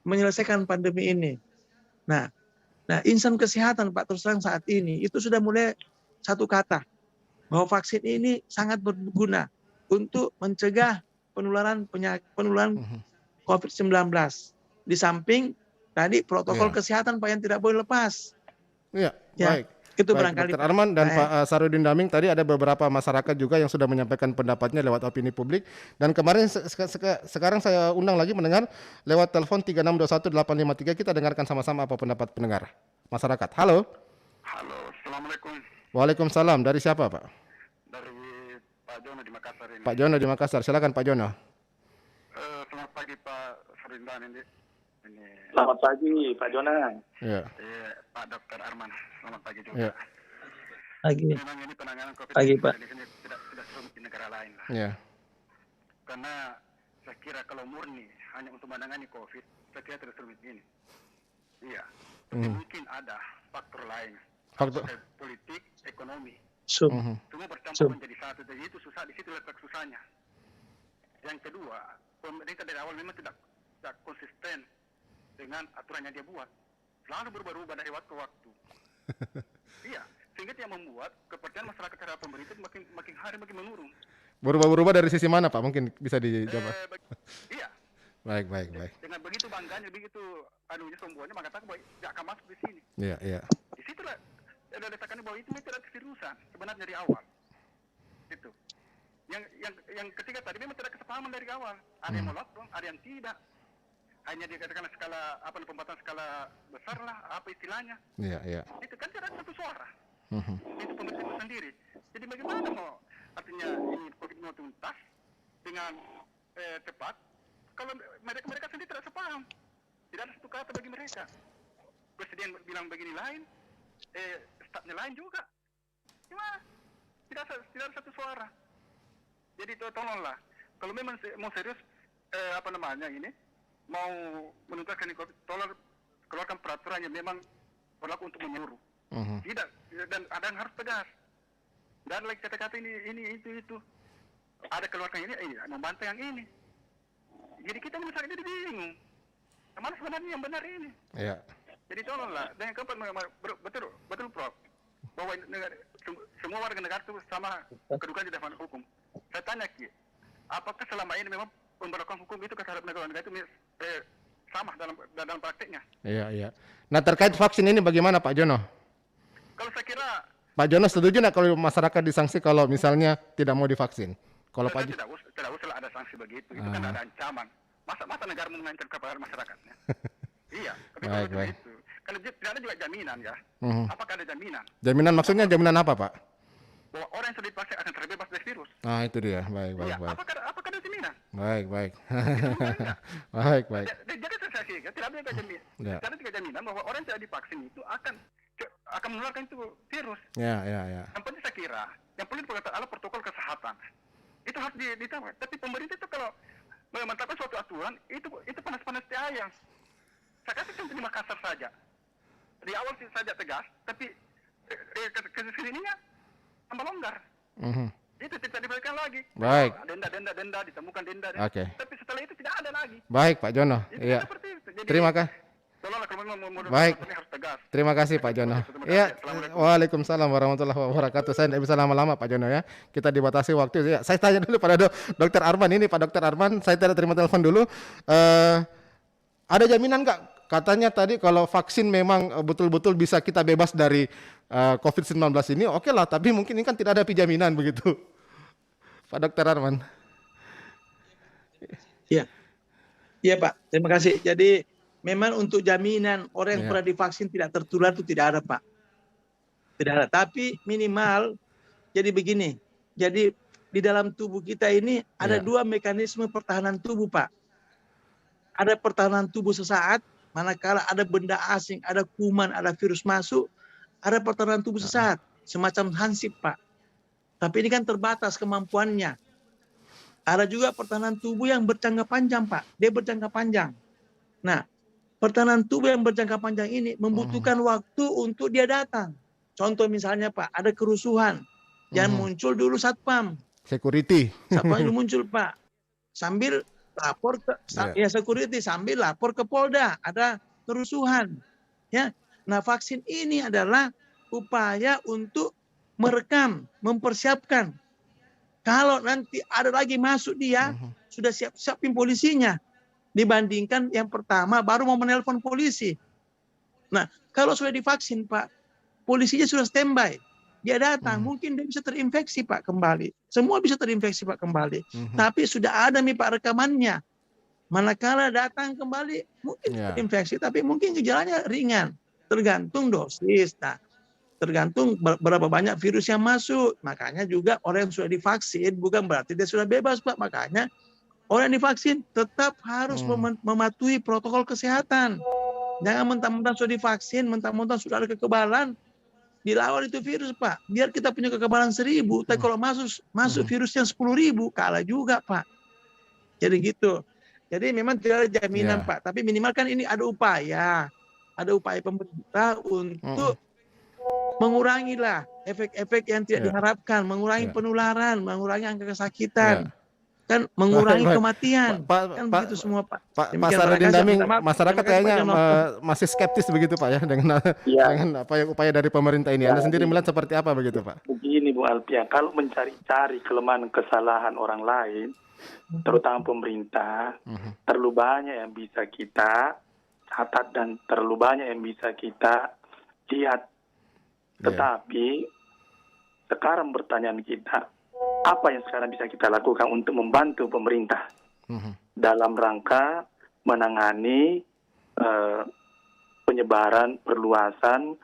menyelesaikan pandemi ini. Nah, insan kesehatan Pak terus terang saat ini itu sudah mulai satu kata bahwa vaksin ini sangat berguna untuk mencegah penularan COVID-19. Di samping tadi protokol kesehatan Pak yang tidak boleh lepas. Baik. Itu barangkali Dr. Arman dan Pak Saharudin Daming, tadi ada beberapa masyarakat juga yang sudah menyampaikan pendapatnya lewat opini publik. Dan kemarin sekarang saya undang lagi mendengar lewat telepon 3621-853. Kita dengarkan sama-sama apa pendapat pendengar masyarakat. Halo. Halo, Assalamualaikum. Waalaikumsalam. Dari siapa Pak? Dari Pak Jono di Makassar ini. Pak Jono di Makassar. Silakan Pak Jono. Selamat pagi Pak Saharudin Daming. Selamat pagi Pak Jono. Pak Dr. Arman. Selamat pagi juga. Pagi. Memang ini penanganan COVID pagi, Pak. di sini tidak serumit di negara lain lah. Karena saya kira kalau murni hanya untuk menangani COVID, saya kira tidak serumit ini. Iya. Mungkin ada faktor lain. Faktor politik, ekonomi. Semua bercampur menjadi satu. Jadi itu susah, di situ letak susahnya. Yang kedua, pemerintah dari awal memang tidak konsisten dengan aturan yang dia buat. Selalu berubah-ubah dari waktu ke waktu. Iya, sehingga yang membuat kepercayaan masyarakat terhadap pemerintah makin hari makin menurun. Berubah dari sisi mana Pak? Mungkin bisa dijawab. Iya. Baik. Dengan begitu bangganya, begitu sombongnya, mengatakan bahwa tidak akan masuk di sini. Iya. Di situlah ada letakkan bahwa itu tidak keseriusan sebenarnya dari awal. Itu. Yang ketiga tadi memang tidak kesepahaman dari awal. Ada yang mau lockdown, ada yang tidak. Hanya dikatakan skala pembatasan skala besar lah, apa istilahnya. Iya. Itu kan tidak ada satu suara. Itu pemerintah sendiri. Jadi bagaimana mau artinya ini COVID mau tuntas dengan tepat kalau mereka sendiri tidak sepaham. Tidak ada satu kata bagi mereka. Presiden bilang begini lain, stafnya lain juga. Gimana? Tidak ada satu suara. Jadi tolonglah. Kalau memang mau serius ini mau menuntaskan COVID, tolong keluarkan peraturan yang memang berlaku untuk menyeluruh. Tidak, dan ada yang harus tegas. Dan lagi kata-kata ini itu ada keluarkan ini, membantai yang ini. Jadi kita masyarakat jadi bingung. Mana sebenarnya yang benar ini? Iya. Jadi tolonglah. Dan yang keempat betul Prof. Bahwa semua warga negara itu sama kedudukan di depan hukum. Saya tanya apakah selama ini memang pemberlakuan hukum itu terhadap negara itu sama dalam praktiknya? Iya. Nah terkait vaksin ini bagaimana Pak Jono? Kalau saya kira Pak Jono setuju nggak kalau masyarakat disanksi kalau misalnya tidak mau divaksin? Kalau Pak tidak usah ada sanksi begitu. Itu kan ada ancaman. Masa negara mengancam kepada masyarakatnya? Iya. Tapi kalau itu, kalau tidak ada juga jaminan ya. Apakah ada jaminan? Jaminan maksudnya jaminan apa Pak? Bahwa orang yang sudah divaksin akan terbebas dari virus. Ah itu dia. Baik. Apakah ada jaminan? Baik. Baik. Jadi saya kira tidak ada jaminan. Tidak ada jaminan bahwa orang yang tidak divaksin itu akan menularkan itu virus. Ya. Yang penting saya kira, yang perlu diperhatikan adalah protokol kesehatan. Itu harus ditambah. Tapi pemerintah itu kalau menetapkan suatu aturan, itu panas-panas di ayam. Saya kasih contoh di Makassar saja. Di awal saja tegas, tapi kesininya tambah longgar. Itu tidak diberikan lagi. Baik. Denda, ditemukan denda. Oke. Tapi setelah itu tidak ada lagi. Baik Pak Jono. Iya. Terima kasih. Baik. Terima kasih Pak Jono. Iya. Waalaikumsalam warahmatullahi wabarakatuh. Saya tidak bisa lama-lama Pak Jono ya. Kita dibatasi waktu. Ya. Saya tanya dulu pada Dokter Arman ini, Pak Dokter Arman. Saya tidak terima telepon dulu. Ada jaminan nggak? Katanya tadi kalau vaksin memang betul-betul bisa kita bebas dari COVID-19 ini, oke lah. Tapi mungkin ini kan tidak ada jaminan begitu, Pak Dokter Arman. Iya Pak. Terima kasih. Jadi memang untuk jaminan orang yang pernah divaksin tidak tertular itu tidak ada Pak. Tidak ada. Tapi minimal jadi begini. Jadi di dalam tubuh kita ini ada dua mekanisme pertahanan tubuh Pak. Ada pertahanan tubuh sesaat, manakala ada benda asing, ada kuman, ada virus masuk, ada pertahanan tubuh sesaat, semacam hansip Pak. Tapi ini kan terbatas kemampuannya. Ada juga pertahanan tubuh yang berjangka panjang Pak. Dia berjangka panjang. Nah, pertahanan tubuh yang berjangka panjang ini membutuhkan waktu untuk dia datang. Contoh misalnya Pak, ada kerusuhan. Yang muncul dulu Satpam. Security. Satpam itu muncul Pak. Sambil lapor ke security, sambil lapor ke Polda. Ada kerusuhan. Ya. Nah vaksin ini adalah upaya untuk merekam, mempersiapkan. Kalau nanti ada lagi masuk dia, sudah siap-siapin polisinya. Dibandingkan yang pertama baru mau menelpon polisi. Nah, kalau sudah divaksin Pak, polisinya sudah standby. Dia datang, mungkin dia bisa terinfeksi Pak kembali. Semua bisa terinfeksi Pak kembali. Tapi sudah ada nih Pak rekamannya. Manakala datang kembali, mungkin terinfeksi, tapi mungkin gejalanya ringan. Tergantung dosis. Nah, tergantung berapa banyak virus yang masuk. Makanya juga orang yang sudah divaksin bukan berarti dia sudah bebas Pak. Makanya orang yang divaksin tetap harus mematuhi protokol kesehatan. Jangan mentang-mentang sudah divaksin, mentang-mentang sudah ada kekebalan, dilawan itu virus Pak. Biar kita punya kekebalan 1000, tapi kalau masuk virus yang 10.000, kalah juga Pak. Jadi gitu. Jadi memang tidak ada jaminan Pak. Tapi minimal kan ini ada upaya pemerintah untuk mengurangilah efek-efek yang tidak diharapkan, mengurangi penularan, mengurangi angka kesakitan. kan mengurangi Baik. kematian. Pak Begitu semua, Pak. Pak Demikian, Sarudin Pak Kasar. Daming, Minta maaf. masyarakat Terima kasih, kayaknya Pak Jono. masih skeptis begitu Pak ya dengan apa yang upaya dari pemerintah ini. Anda sendiri melihat seperti apa begitu Pak? Begini Bu Alfian, kalau mencari-cari kelemahan kesalahan orang lain, terutama pemerintah, terlalu banyak yang bisa kita catat dan terlalu banyak yang bisa kita lihat. Tetapi sekarang pertanyaan kita, apa yang sekarang bisa kita lakukan untuk membantu pemerintah dalam rangka menangani penyebaran, perluasan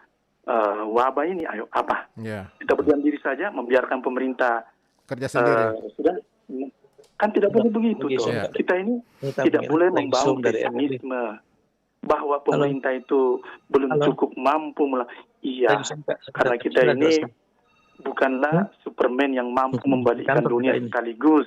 wabah ini? Ayo, apa? Kita berdiam diri saja, membiarkan pemerintah kerja sendiri? Sudah, kan tidak boleh begitu. Kita ini tidak boleh membangun pesimisme bahwa pemerintah itu belum cukup mampu. Iya, karena kita ini bukanlah Superman yang mampu membalikkan dunia sekaligus.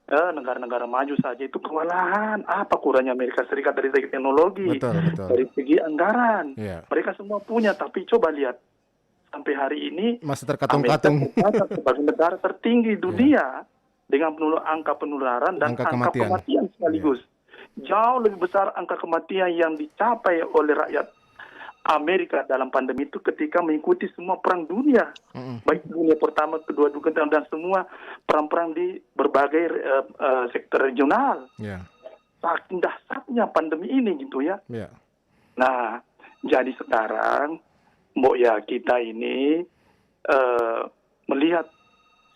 Negara-negara maju saja itu kewalahan. Apa kurangnya Amerika Serikat dari segi teknologi, dari segi anggaran? Mereka semua punya, tapi coba lihat sampai hari ini masih terkatung-katung. Amerika sebagai negara tertinggi dunia dengan angka penularan dan angka kematian sekaligus. Jauh lebih besar angka kematian yang dicapai oleh rakyat Amerika dalam pandemi itu ketika mengikuti semua perang dunia, baik dunia pertama, kedua, dan semua perang-perang di berbagai sektor regional. Saking dahsyatnya pandemi ini gitu ya. Nah, jadi sekarang, Mbok ya, kita ini melihat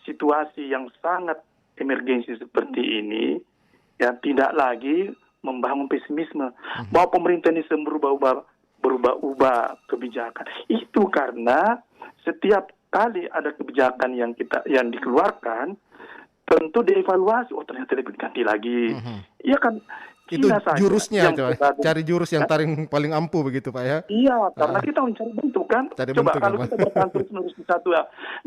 situasi yang sangat emergensi seperti ini, ya tidak lagi membangun pesimisme bahwa pemerintah ini berubah-ubah kebijakan. Itu karena setiap kali ada kebijakan yang dikeluarkan, tentu dievaluasi. Oh, ternyata lebih diganti lagi. Iya kan? Itu jurusnya, cari jurus yang paling ampuh begitu Pak ya? Iya, karena kita mencari bentuk kan. Coba kalau kita bertahan terus-menerus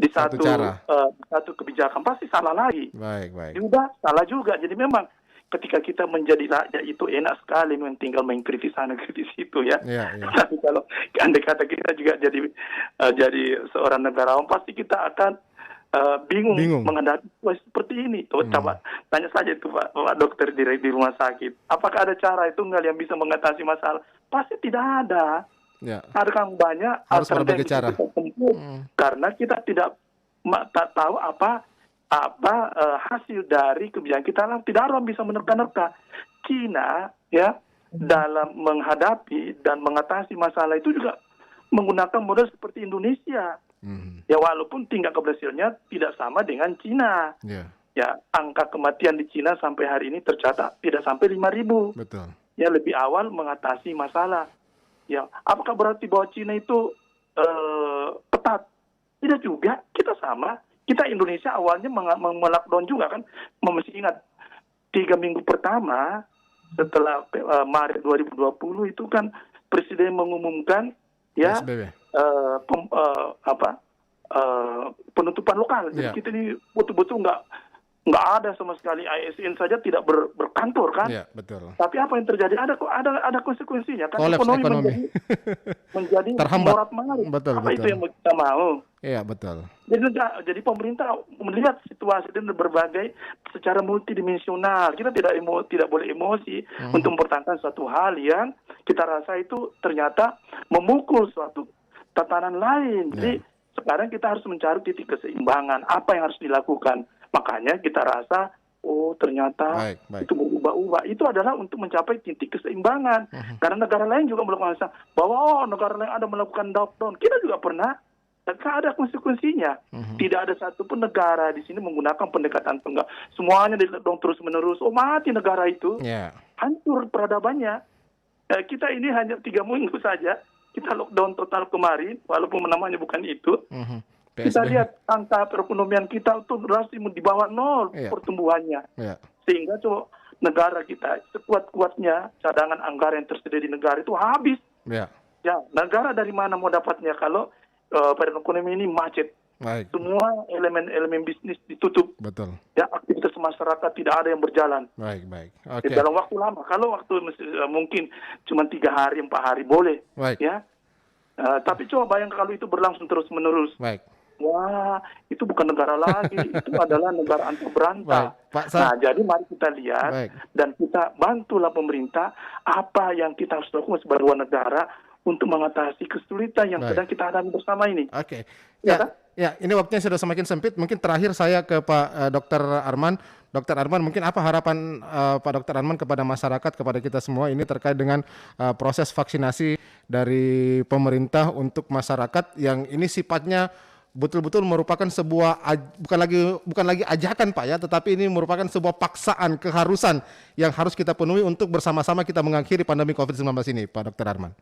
di satu kebijakan pasti salah lagi. Baik. Juga salah juga. Jadi memang ketika kita menjadi rakyat itu enak sekali tinggal mengkritis sana kritis itu ya. Tapi kalau andai kata kita juga jadi seorang negarawan, pasti kita akan bingung menghadapi situasi seperti ini. Coba tanya saja itu Pak dokter di rumah sakit, apakah ada cara itu yang bisa mengatasi masalah? Pasti tidak ada. Ada kan banyak harus berbagai cara. Karena kita tidak tahu apa hasil dari kebijakan kita. Tidak ada orang bisa menerka-nerka. China ya dalam menghadapi dan mengatasi masalah itu juga menggunakan model seperti Indonesia. Ya walaupun tingkat keberhasilannya tidak sama dengan Cina. Ya angka kematian di Cina sampai hari ini tercatat tidak sampai 5.000. Betul. Ya lebih awal mengatasi masalah. Ya apakah berarti bahwa Cina itu ketat? Tidak juga. Kita sama. Kita Indonesia awalnya melockdown juga kan. Masih ingat 3 minggu pertama setelah Maret 2020 itu kan Presiden mengumumkan ya penutupan lokal. Jadi kita ini betul-betul nggak ada sama sekali, ASN saja tidak berkantor kan. Betul. Tapi apa yang terjadi? Ada konsekuensinya kan. Ekonomi menjadi terhambat. morat-marit. Betul. Itu yang kita mau. Iya betul. Jadi pemerintah melihat situasi ini berbagai secara multidimensional. Kita tidak boleh emosi untuk mempertahankan suatu hal yang kita rasa itu ternyata memukul suatu tatanan lain. Jadi sekarang kita harus mencari titik keseimbangan. Apa yang harus dilakukan? Makanya kita rasa, ternyata itu berubah-ubah. Itu adalah untuk mencapai titik keseimbangan. Karena negara lain juga melakukan bahwa negara lain ada melakukan lockdown. Kita juga pernah. Dan ada konsekuensinya. Tidak ada satupun negara di sini menggunakan pendekatan tunggal. Semuanya di lockdown terus-menerus. Mati negara itu. Hancur peradabannya. Kita ini hanya 3 minggu saja. Kita lockdown total kemarin, walaupun namanya bukan itu. Kita lihat angka perekonomian kita itu drastis di bawah 0 pertumbuhannya. Sehingga negara kita sekuat-kuatnya cadangan anggaran yang tersedia di negara itu habis. Ya, negara dari mana mau dapatnya kalau perekonomian ini macet? Semua elemen-elemen bisnis ditutup. Betul. Ya, aktivitas masyarakat tidak ada yang berjalan. Baik. Dalam waktu lama. Kalau waktu mungkin cuma 3 hari, 4 hari boleh. Ya. Tapi coba bayangkan kalau itu berlangsung terus-menerus. wah itu bukan negara lagi, itu adalah negara antar berantah. Nah, jadi mari kita lihat dan kita bantulah pemerintah apa yang kita harus lakukan sebagai sebuah negara untuk mengatasi kesulitan yang sedang kita hadapi bersama ini. Oke. Ya, ini waktunya sudah semakin sempit. Mungkin terakhir saya ke Pak Dr. Arman. Dr. Arman, mungkin apa harapan Pak Dr. Arman kepada masyarakat, kepada kita semua ini terkait dengan proses vaksinasi dari pemerintah untuk masyarakat yang ini sifatnya betul-betul merupakan sebuah bukan lagi ajakan Pak ya, tetapi ini merupakan sebuah paksaan, keharusan yang harus kita penuhi untuk bersama-sama kita mengakhiri pandemi COVID-19 ini, Pak Dr. Arman.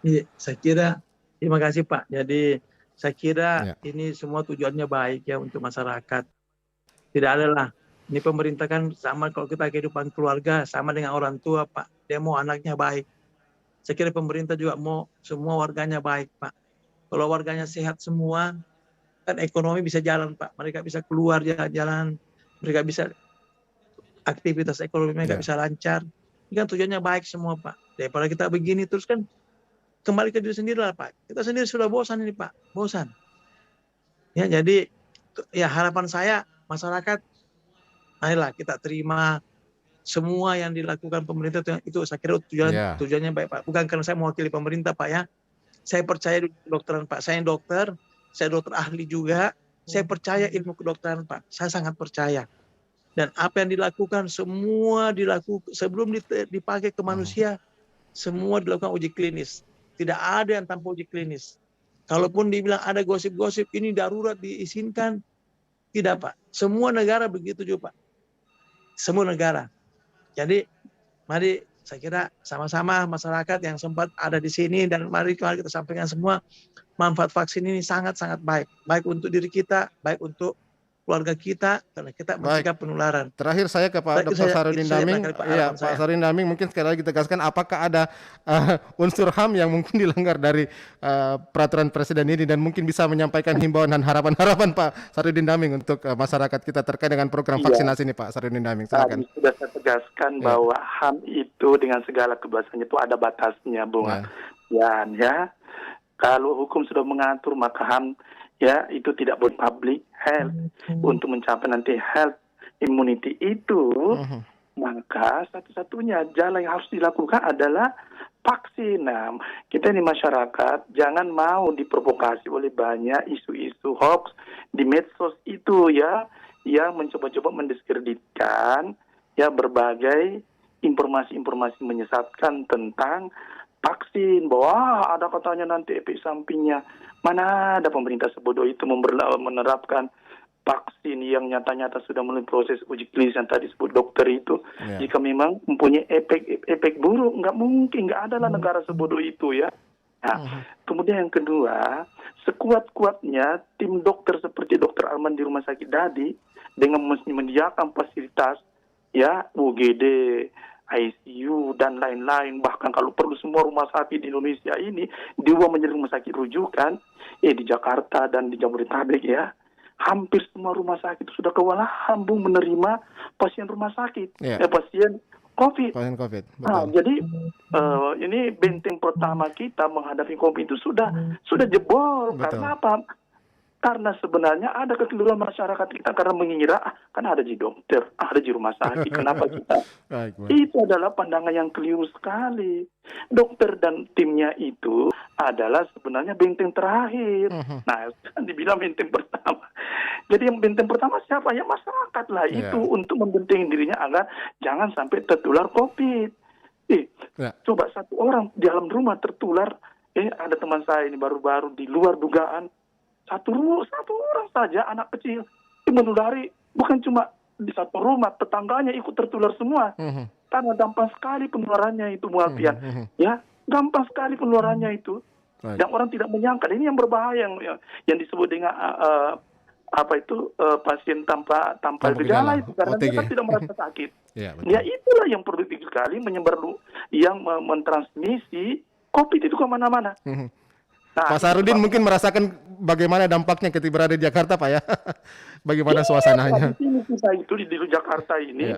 Iya, saya kira terima kasih Pak. Jadi saya kira ini semua tujuannya baik ya untuk masyarakat. Tidak ada lah. Ini pemerintah kan sama kalau kita kehidupan keluarga sama dengan orang tua Pak. Dia mau anaknya baik. Saya kira pemerintah juga mau semua warganya baik Pak. Kalau warganya sehat semua, kan ekonomi bisa jalan Pak. Mereka bisa keluar jalan-jalan. Mereka bisa aktivitas ekonomi mereka bisa lancar. Ini kan tujuannya baik semua Pak. Daripada kita begini terus kan kembali ke diri sendiri lah Pak. Kita sendiri sudah bosan ini Pak, bosan. Ya jadi ya harapan saya masyarakat, ayolah kita terima semua yang dilakukan pemerintah itu saya kira tujuannya baik Pak. Bukan karena saya mewakili pemerintah Pak ya. Saya percaya di kedokteran Pak. Saya dokter ahli juga. Saya percaya ilmu kedokteran Pak. Saya sangat percaya. Dan apa yang dilakukan semua dilakukan sebelum dipakai ke manusia, semua dilakukan uji klinis. Tidak ada yang tanpa uji klinis. Kalaupun dibilang ada gosip-gosip ini darurat diizinkan, tidak Pak. Semua negara begitu juga Pak. Semua negara. Jadi mari saya kira sama-sama masyarakat yang sempat ada di sini dan mari kita sampaikan semua manfaat vaksin ini sangat-sangat baik. Baik untuk diri kita, baik untuk keluarga kita, karena kita mencegah penularan. Terakhir saya ke Pak Dr. Sarudin Daming. Iya, Pak Sarudin Daming, mungkin sekali lagi tegaskan apakah ada unsur HAM yang mungkin dilanggar dari peraturan Presiden ini dan mungkin bisa menyampaikan himbauan dan harapan-harapan Pak Sarudin Daming untuk masyarakat kita terkait dengan program vaksinasi ini Pak Sarudin Daming. Silakan. Sudah saya tegaskan bahwa HAM itu dengan segala kebebasannya itu ada batasnya, Bung. Ya. Kalau hukum sudah mengatur maka HAM ya itu tidak boleh public health untuk mencapai nanti health immunity itu maka satu-satunya jalan yang harus dilakukan adalah vaksin. Nah, kita ini masyarakat jangan mau diprovokasi oleh banyak isu-isu hoax di medsos itu ya yang mencoba-coba mendiskreditkan ya berbagai informasi-informasi menyesatkan tentang vaksin bahwa ada katanya nanti efek sampingnya. Mana ada pemerintah sebodoh itu menerapkan vaksin yang nyata-nyata sudah melalui proses uji klinis yang tadi disebut dokter itu. Jika memang mempunyai efek buruk, nggak mungkin, nggak ada lah negara sebodoh itu ya. Nah, kemudian yang kedua, sekuat-kuatnya tim dokter seperti Dr. Arman di Rumah Sakit Dadi dengan menyediakan fasilitas ya UGD, ICU dan lain-lain, bahkan kalau perlu semua rumah sakit di Indonesia ini diubah menjadi rumah sakit rujukan di Jakarta dan di Jabodetabek ya, hampir semua rumah sakit sudah kewalahan Bung menerima pasien rumah sakit, pasien COVID. Pasien COVID. Betul. Nah, jadi ini benteng pertama kita menghadapi COVID itu sudah jebol. Betul. Karena apa? Karena sebenarnya ada kekeliruan masyarakat kita karena mengira kan ada di dokter, ada di rumah sakit. Kenapa kita? Itu adalah pandangan yang keliru sekali. Dokter dan timnya itu adalah sebenarnya benteng terakhir. Nah, kan dibilang benteng pertama. Jadi yang benteng pertama siapa? Ya masyarakat lah itu untuk membentengi dirinya agar jangan sampai tertular COVID. Coba satu orang di dalam rumah tertular. Ada teman saya ini baru-baru di luar dugaan. Satu orang saja anak kecil menulari, bukan cuma di satu rumah, tetangganya ikut tertular semua. Karena gampang sekali penularannya itu, Mualfian. Ya, gampang sekali penularannya itu. Dan orang tidak menyangka. Ini yang berbahaya yang disebut dengan pasien tanpa gejala itu karena dia kan tidak merasa sakit. Ya itulah yang perlu sekali menyebar yang mentransmisi COVID itu kemana-mana. Nah, Pak Sarudin mungkin merasakan bagaimana dampaknya ketika berada di Jakarta, Pak ya. Bagaimana suasananya? Di sini kita itu di Jakarta ini,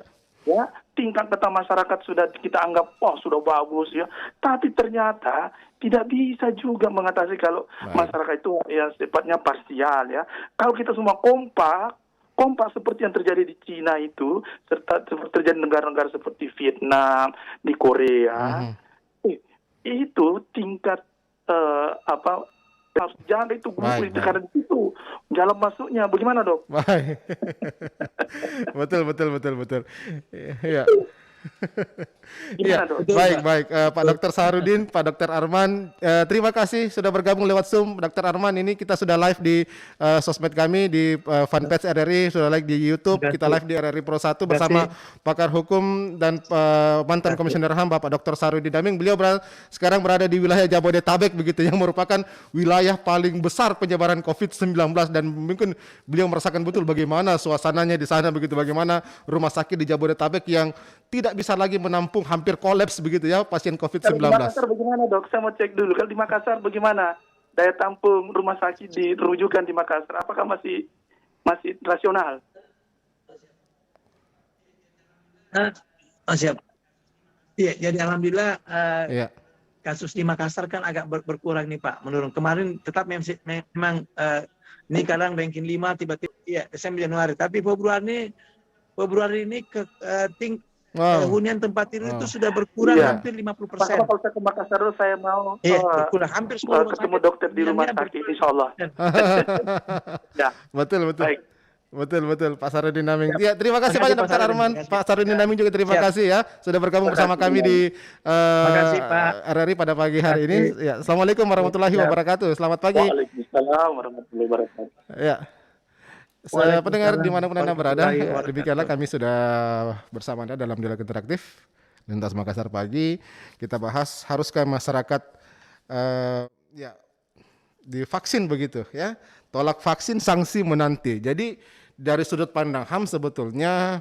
ya, tingkat data masyarakat sudah kita anggap sudah bagus ya, tapi ternyata tidak bisa juga mengatasi kalau masyarakat itu ya sifatnya parsial ya. Kalau kita semua kompak seperti yang terjadi di Cina itu, serta terjadi di negara-negara seperti Vietnam, di Korea, itu tingkat harus jangan itu guru itu karena itu jalan masuknya. Bagaimana, Dok? Baik. betul. Ya. Iya, baik. Pak Dr. Saharudin, Pak Dr. Arman, terima kasih sudah bergabung lewat Zoom. Dr. Arman, ini kita sudah live di sosmed kami, di fanpage RRI, sudah live di YouTube, kita live di RRI Pro 1 bersama pakar hukum dan mantan Komisioner HAM Bapak Dr. Saharudin Daming. Beliau sekarang berada di wilayah Jabodetabek begitu, yang merupakan wilayah paling besar penyebaran COVID-19, dan mungkin beliau merasakan betul bagaimana suasananya di sana begitu, bagaimana rumah sakit di Jabodetabek yang tidak bisa lagi menampung, hampir kolaps begitu ya pasien COVID-19. Di Makassar bagaimana, Dok? Saya mau cek dulu. Kalau di Makassar bagaimana daya tampung rumah sakit di rujukan di Makassar? Apakah masih rasional? Siap. Iya, jadi alhamdulillah kasus di Makassar kan agak berkurang nih Pak, menurun. Kemarin tetap memang ini kadang ranking 5 tiba-tiba Desember Januari, tapi Februari ini hunian tempat tidur itu sudah berkurang hampir 50%. Kalau saya ke Makassar dulu, saya mau berkurang hampir semua ketemu dokter di rumah sakit, insya Allah. Betul. Baik. Betul, Pak Saharudin Daming. Ya, terima kasih banyak Dr. Arman. Pak Saharudin Daming juga terima kasih ya sudah bergabung bersama kami di RRI pada pagi hari ini. Ya, Assalamualaikum warahmatullahi wabarakatuh. Selamat pagi. Waalaikumsalam warahmatullahi wabarakatuh. Ya. Saya pendengar dimanapun Anda berada, demikianlah kami sudah bersama Anda dalam dialog interaktif Lintas Makassar Pagi. Kita bahas, haruskah masyarakat divaksin begitu ya, tolak vaksin sanksi menanti. Jadi dari sudut pandang HAM sebetulnya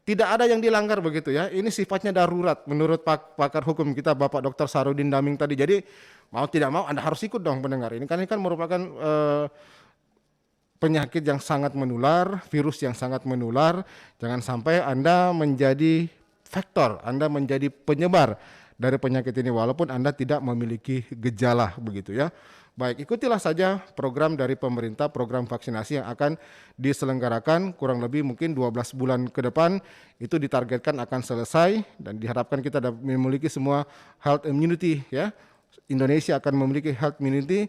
tidak ada yang dilanggar begitu ya, ini sifatnya darurat menurut pakar hukum kita Bapak Dr. Saharudin Daming tadi. Jadi mau tidak mau Anda harus ikut dong pendengar, ini kan merupakan penyakit yang sangat menular, virus yang sangat menular. Jangan sampai Anda menjadi faktor, Anda menjadi penyebar dari penyakit ini walaupun Anda tidak memiliki gejala begitu ya. Baik, ikutilah saja program dari pemerintah, program vaksinasi yang akan diselenggarakan kurang lebih mungkin 12 bulan ke depan. Itu ditargetkan akan selesai dan diharapkan kita memiliki semua herd immunity ya. Indonesia akan memiliki herd immunity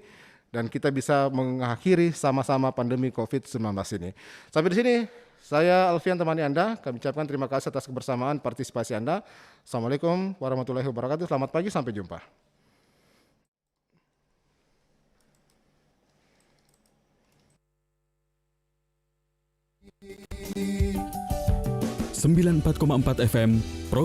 dan kita bisa mengakhiri sama-sama pandemi COVID-19 ini. Sampai di sini, saya Alfian temani Anda. Kami ucapkan terima kasih atas kebersamaan partisipasi Anda. Assalamualaikum warahmatullahi wabarakatuh. Selamat pagi, sampai jumpa. FM